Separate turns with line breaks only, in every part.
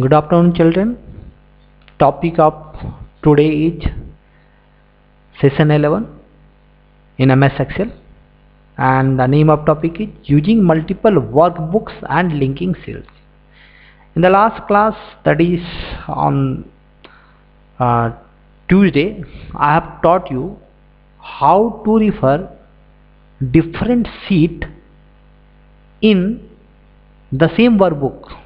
Good afternoon, children. Topic of today is session 11 in MS Excel, and the name of topic is using multiple workbooks and linking cells. In the last class, that is on Tuesday, I have taught you how to refer different sheet in the same workbook.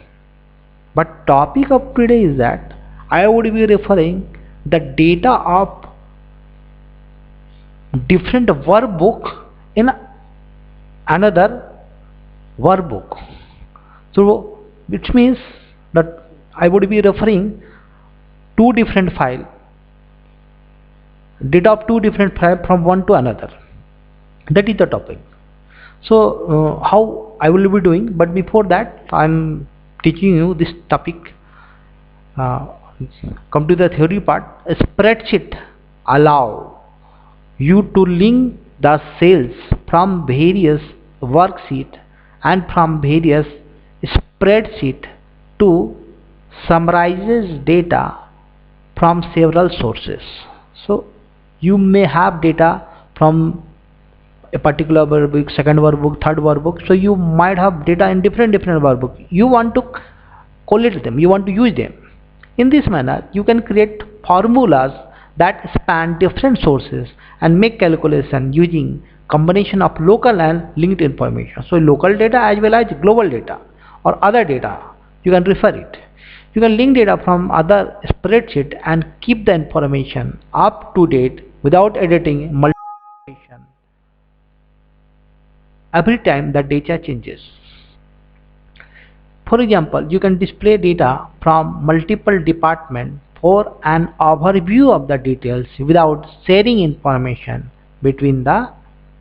But topic of today is that I would be referring the data of different workbook in another workbook. So which means that I would be referring two different file, data of two different file from one to another. That is the topic. So how I will be doing, but before that I am teaching you this topic. Come to the theory part. A spreadsheet allow you to link the cells from various worksheet and from various spreadsheet to summarizes data from several sources. So you may have data from a particular workbook, second workbook, third workbook. So you might have data in different workbook. You want to collate them, you want to use them. In this manner, you can create formulas that span different sources and make calculation using combination of local and linked information. So local data as well as global data or other data, you can refer it. You can link data from other spreadsheet and keep the information up to date without editing multiple information every time the data changes. For example, you can display data from multiple departments for an overview of the details without sharing information between the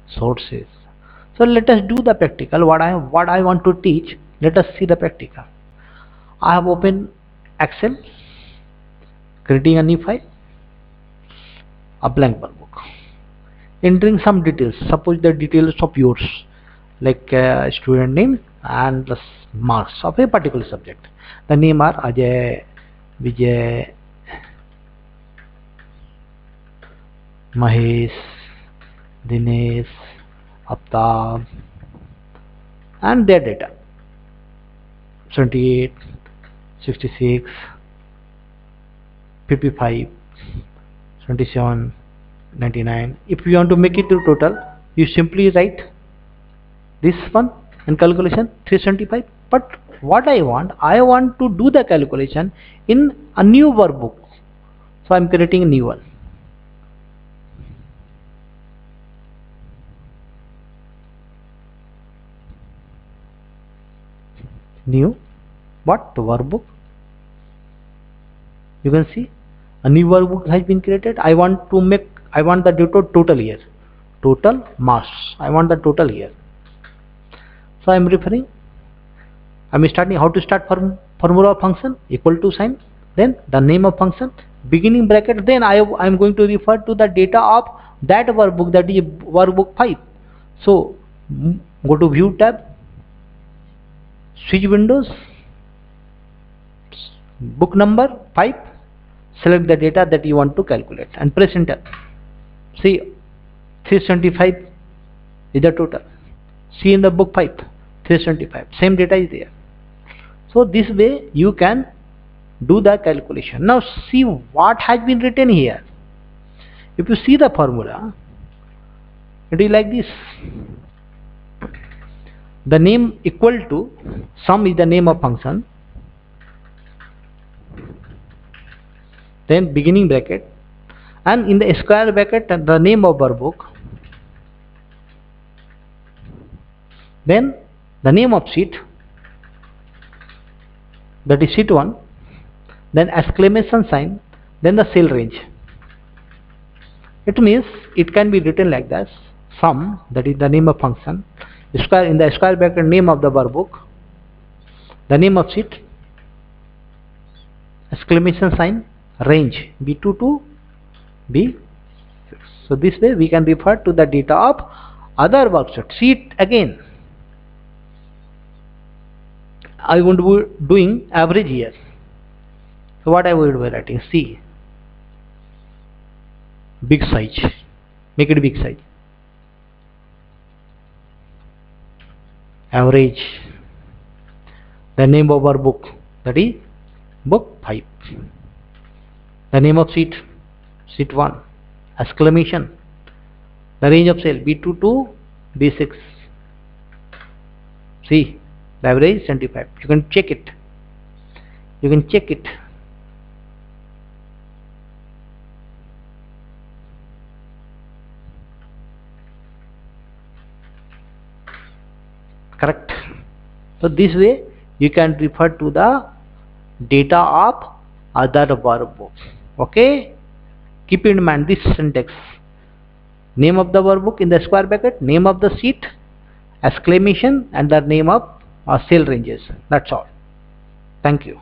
sources. So let us do the practical. What I want to teach, let us see the practical. I have opened Excel, creating a new file, a blank workbook, entering some details. Suppose the details of yours, like student name and plus marks of a particular subject. The name are Ajay, Vijay, Mahesh, Dinesh, Aftab, and their data 78, 66, 55, 27, 99. If you want to make it to total, you simply write this one in calculation 375. But what I want to do the calculation in a new workbook. So I am creating a new one. New what? Workbook. You can see a new workbook has been created. I want the total here. Total mass. I want the total here. So I am referring, I am starting how to start formula of function equal to sign, then the name of function, beginning bracket, then I am going to refer to the data of that workbook, that is workbook 5. So go to view tab, switch windows, book number 5, select the data that you want to calculate and press enter. See 375 is the total. See in the book 5 375, same data is there. So this way you can do the calculation. Now see what has been written here. If you see the formula, it is like this. The name equal to sum is the name of function, then beginning bracket, and in the square bracket the name of workbook, then the name of sheet, that is sheet 1, then exclamation sign, then the cell range. It means it can be written like this: sum, that is the name of function, square, in the square bracket name of the workbook, the name of sheet, exclamation sign, range B2 to B6. So this way we can refer to the data of other worksheet. Sheet again, I want to be doing average here. So what I would be writing? C. Big size. Make it big size. Average. The name of our book, that is book 5. The name of seat, seat 1. Exclamation. The range of sale, B2 to B6. See, the average is 75. You can check it. You can check it. Correct. So this way you can refer to the data of other verb books. Okay. Keep in mind this syntax. Name of the verb book in the square bracket, name of the seat, exclamation, and the name of sale ranges. That's all. Thank you.